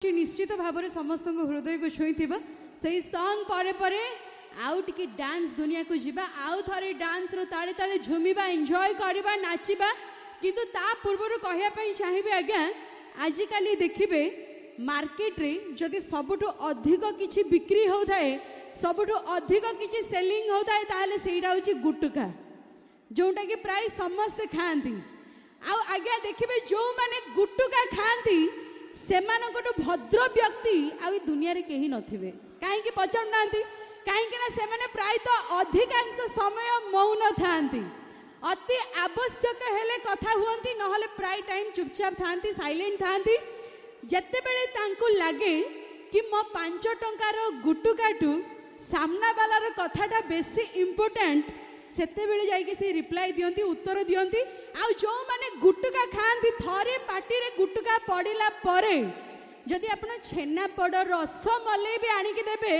निश्चित भाव में समस्त हृदय को छुई से सॉन्ग परे परे आउ टिके डांस दुनिया को जीवा आउ थरे डांस रो ताले ताले झुमिबा एंजॉय करबा नाचिबा किंतु ता पूर्व कहया पई चाहिबे आज्ञा आजिकाली देखिबे मार्केट रे जदि सबुठु अधिक किछि बिक्री होताए सबुठु अधिक किछि सेलिंग होताए ताले सेइडा होछि गुटुका जोटा कि प्राय समस्त खाती आउ आज्ञा देखिबे जो माने गुटुका खाती सेमानकटु भद्र व्यक्ति आ दुनिया रे केही नथिबे काहेकि पचार नांती काहेकि ना सेमाने प्राय तो अधिकांश समय मौन थांती अति आवश्यक हेले कथा हुअंती नहले प्राय टाइम चुपचाप थांती साइलेंट थांती जत्ते बेले तांको लागे कि मो 5 टंकार गुटुकाटू सामना वालार कथाटा बेसी इंपोर्टेंट सेते बेले जाइके से रिप्लाई दियंती उत्तर दियंती आ जो माने गुटुका खांती थरे पार्टी रे गुटुका पड़िला परे जदि आपण छेना पड़ रस मलई भी आनिकी देबे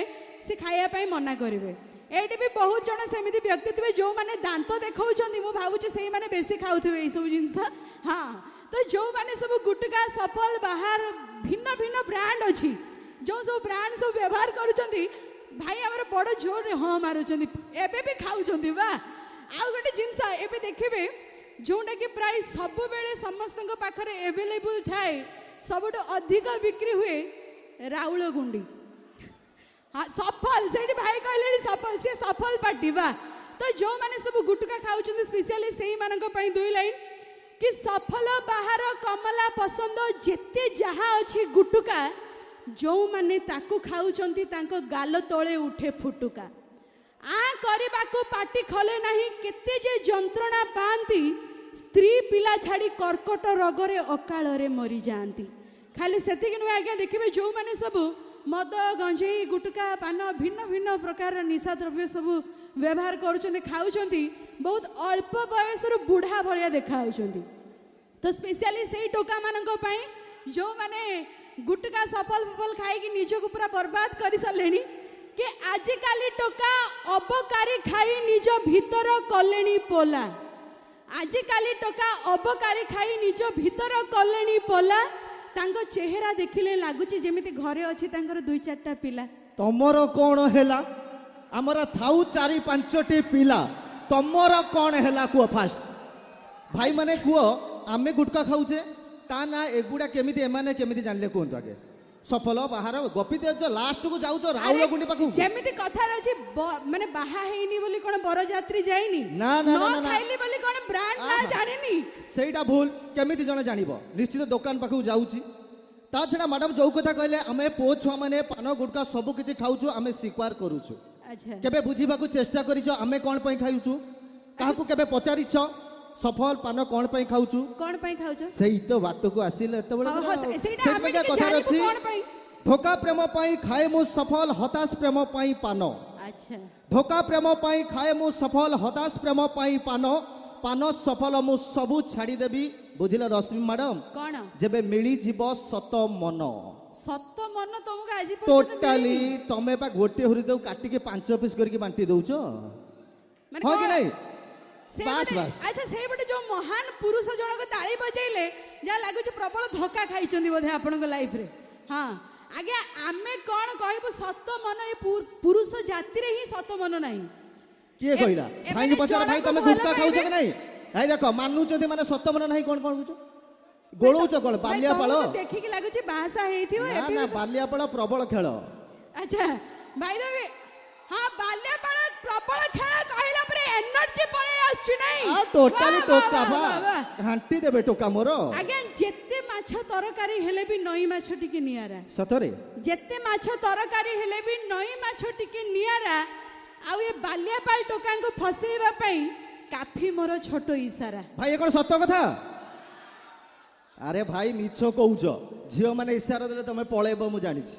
से खाया पई मना करिवे एठी भी बहुत जण सेमिति व्यक्ति थिबे जो माने दांत देखाउछंती मु भाबुची सेही माने बेसी खाउथिबे ई सब जिंस हां तो जो माने सब गुटुका सफल बाहर भिन्न भिन्न ब्रांड अछि जो सब ब्रांड सब व्यवहार करूछंती भाई हमर बड़ जोर हाँ मारुछंती एबे भी खाउछंती बा आ गोटे जिंस एबे देखिबे जोटा कि प्राय सब बेले समस्त पाखरे अवेलेबल थाए सबुठु अधिक बिक्री हुए राउल गुंडी हाँ सफल से भाई कहले सफल सी सफल पार्टी बा तो जो माने सब गुटुका खाउछंती स्पेशली सेही मानक पई दुई लाइन कि सफल बाहर कमला पसंद जेते जहा अछि गुटुका जो माने ताकू खाउछंती तांको गाल तळे उठे फुटुका आ करबाकू पार्टी खले नाही केते जे जंत्रणा पांती स्त्री पिला छाड़ी कर्कट रोगरे अकाଳରେ मरी जाती खाली सेतिक नुहे आज्ञा देखिबे जो माने सब मद गंजेई गुटुका पान भिन्न भिन्न प्रकार निशा द्रव्य सब व्यवहार करूछंती खाउछंती बहुत अल्प बयस रो बुढ़ा भलिया देखाउछंती तो स्पेशली सेही टोका मानक पई जो माने गुटुका सफल फफल खाई कि निज को पूरा बर्बाद कर सारे कि आजिकाली टोका अबकारी खाई निज भीतर कलेनी पोला आजिकाली टोका अबकारी खाई निज भीतर कलेनी पोला तांको चेहरा देखिले लागुची जेमिति घरे अछि तांकर 2-4टा पिला तमरो कोन हेला हमरा थाउ 4-5टी पिला तमरो कोन हेला कुओ फास्ट भाई माने कुओ आमे गुटका खाउचे ता ना एगुडा केमिति एमाने केमिति जानले कोन आगे सफल बाहर गपी दे लास्ट को जाऊ राउल गुंडी पाखु जेमिति कथा रहछि माने बाहा हेइनी बोली कोन बरजात्री जाइनी ना ना ना ना खाइली बोली कोन ब्रांड ना जानिनी सेटा भूल केमिति जने जानिबो निश्चित दुकान पाखु जाउची ता छडा मैडम जो कथा कहले हमें पो छुआ माने पान गुटका सब किछि खाउछु हमें स्वीकार करूछु अच्छा केबे बुझिबाकू चेष्टा करिछो हमें कोन पई खाउछु काहाकू केबे पचारिछो सफल पान कोन पई खाउछु कोन पई खाउछु सेही तो बात को आसिले तबळे सेटा पे कथा अछि धोखा प्रेम पई खाए मु सफल हताश प्रेम पई पान अच्छा धोखा प्रेम पई खाए मु सफल हताश प्रेम पई पान पान सफल मु सबु छाड़ी देबी बुझिला रश्मि मैडम कोन जेबे मिली जीव सत मन तुमको आज टोटाली तमे बा गोटे हुरी दउ काटी के 5 पीस करके बांटी दउछो हो कि नहीं बस बस अच्छा से बटे जो महान पुरुष जनक ताली बजाइले जा लागु छ प्रबल धोखा खाइचंदी बोधे आपन लाइफ रे हां आगे आमे कोन कहबो सत मन ए पुरुष जाति रे ही सत मन नाही के कहिला भाई पचार भाई तमे गुटका खाउछ कि नहीं भाई देखो मानु जदी माने सत मन नाही कोन कोन कहउछ गोळउछ कोन बालिया पाळ देखि कि लागु छ भाषा हेइथियो ना ना बालिया पाळ प्रबल खेल अच्छा भाई देवी हां बालिया पाळ प्रबल खेल कहला परे एनर्जी पळे आछी नाही आ टोटली टोका बा घंटी देबे टोका मोर आगे जेते माछ तरकारी हेले भी नई माछ टिके नियारा सतरे जेते माछ तरकारी हेले भी नई माछ टिके नियारा आ ये बालियापाल टोका को फसेइबा पई काफी मोर छोटो इशारा भाई कोन सत्य कथा अरे भाई मिछो कहउछ झियो माने इशारा देले तमे पळेबो मु जानि छी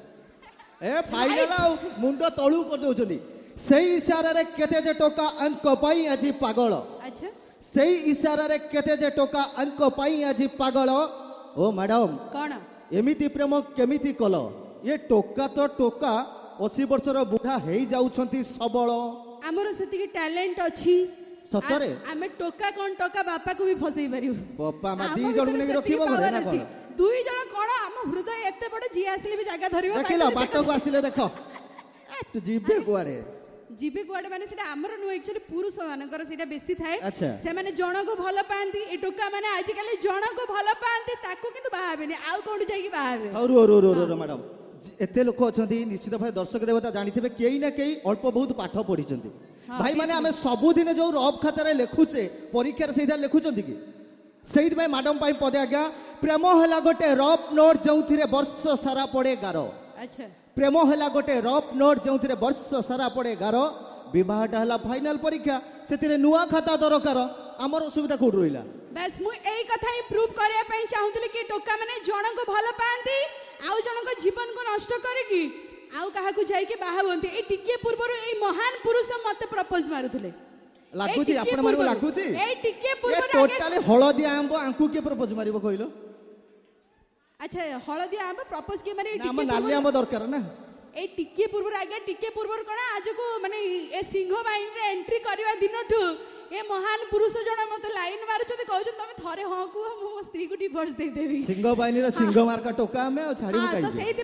ए फाइनल आ मुंडो तळु कर देउछनी सेही इशारा रे केते जे टोका अंक पाई आजी पागल अच्छा सेही इशारा रे केते जे टोका अंक पाई आजी पागल ओ मैडम कोन एमिति प्रेम केमिति कल ये टोका तो टोका 80 वर्षर बुढ़ा हेई जाउछंती सबल हमरो सेति टैलेंट अछि सतरे आमे टोका कोन टोका बापा को भी फसेई परियो बापा मा दी जण ने रखिबो घरे ना कोन ଦୁଇ ଜଣ କଣ ଆମ ହୃଦୟ ଏତେ ବଡ ଯିଏ ଆସିଲେ ବି ଜାଗା ଧରିବ ଦେଖିଲ ବାଟକୁ ଆସିଲେ ଦେଖ ତୁ ଯିବେ କୁଆଡେ ଯିବେ କୁଆଡେ ମାନେ ସେଟା ଆମର ନୁହେଁ ଆକ୍ଚୁଆଲି ପୁରୁଷ ମାନଙ୍କର ସେଟା ବେଶୀ ଥାଏ ଆଚ୍ଛା। ସେମାନେ ଜଣକୁ ଭଲ ପାଆନ୍ତି ଏ ଟୋକା ମାନେ ଆଜିକାଲି ଜଣକୁ ଭଲ ପାଆନ୍ତି ତାକୁ କିନ୍ତୁ ବାହା ହେବେନି ଆଉ କୋଉଠି ଯାଇକି ବାହା ହେବେ ହଉ ରୁହ ମ୍ୟାଡାମ ଏତେ ଲୋକ ଅଛନ୍ତି ନିଶ୍ଚିତ ଭାବେ ଦର୍ଶକ ଦେବତା ଜାଣିଥିବେ କେହି ନା କେହି ଅଳ୍ପ ବହୁତ ପାଠ ପଢିଛନ୍ତି ଭାଇ ମାନେ ଆମେ ସବୁଦିନ ଯୋଉ ରଫ୍ ଖାତାରେ ଲେଖୁଛେ ପରୀକ୍ଷାରେ ସେଇଥିରେ ଲେଖୁଛନ୍ତି କି ସେଇଥିପାଇଁ ମ୍ୟାଡାମ ପାଇଁ ପଦେ ଆଜ୍ଞା ପ୍ରେମ ହେଲା ଗୋଟେ ରଫ୍ ନୋଟ ଯେଉଁଥିରେ ବର୍ଷ ସାରା ପଡେ ଗାର ଆଚ୍ଛା ପ୍ରେମ ହେଲା ଗୋଟେ ରଫ୍ ନୋଟ ଯେଉଁଥିରେ ବର୍ଷ ସାରା ପଡେ ଗାର ବିବାହଟା ହେଲା ଫାଇନାଲ ପରୀକ୍ଷା ସେଥିରେ ନୂଆ ଖାତା ଦରକାର ଆମର ଅସୁବିଧା କୋଉଠି ରହିଲା ବାସ୍ ମୁଁ ଏଇ କଥା ହିଁ ପ୍ରୁଭ୍ କରିବା ପାଇଁ ଚାହୁଁଥିଲି କି ଟୋକା ମାନେ ଜଣଙ୍କୁ ଭଲ ପାଆନ୍ତି ଆଉ ଜଣଙ୍କ ଜୀବନକୁ ନଷ୍ଟ କରିକି ଆଉ କାହାକୁ ଯାଇକି ବାହା ହୁଅନ୍ତି ଏଇ ଟିକିଏ ପୂର୍ବରୁ ଏଇ ମହାନ ପୁରୁଷ ମତେ ପ୍ରପୋଜ ମାରୁଥିଲେ ଲାଗୁଛି ଆପଣ ମାନଙ୍କୁ ଲାଗୁଛି ଏଇ ଟିକିଏ ପୂର୍ବରୁ ଟୋଟାଲି ହଳଦିଆ ଆମ୍ବ ଆଙ୍କୁ କିଏ ପ୍ରପୋଜ ମାରିବ କହିଲ ଆଚ୍ଛା ହଳଦିଆ ଆମ୍ବ ପ୍ରପୋଜ କିଏ ମାନେ ଆମ ନାଲି ଆମ୍ବ ଦରକାର ନା ଏଇ ଟିକିଏ ପୂର୍ବରୁ ଆଜ୍ଞା ଟିକିଏ ପୂର୍ବରୁ କଣ ଆଜକୁ ମାନେ ଏ ସିଂହ ବାହିନୀରେ ଏଣ୍ଟ୍ରି କରିବା ଦିନଠୁ ଏ ମହାନ ପୁରୁଷ ଜଣ ମତେ ଲାଇନ ମାରୁଛନ୍ତି କହୁଛନ୍ତି ତମେ ଥରେ ହଁ କୁହ ମୁଁ ମୋ ସ୍ତ୍ରୀକୁ ଡିଭୋର୍ସ ଦେଇଦେବି ସିଂହ ବାହିନୀର ସିଂହ ମାର୍କା ଟୋକା ଆମେ ଆଉ ଛାଡ଼ିବୁ ତ କାହିଁକି ସେଇଥି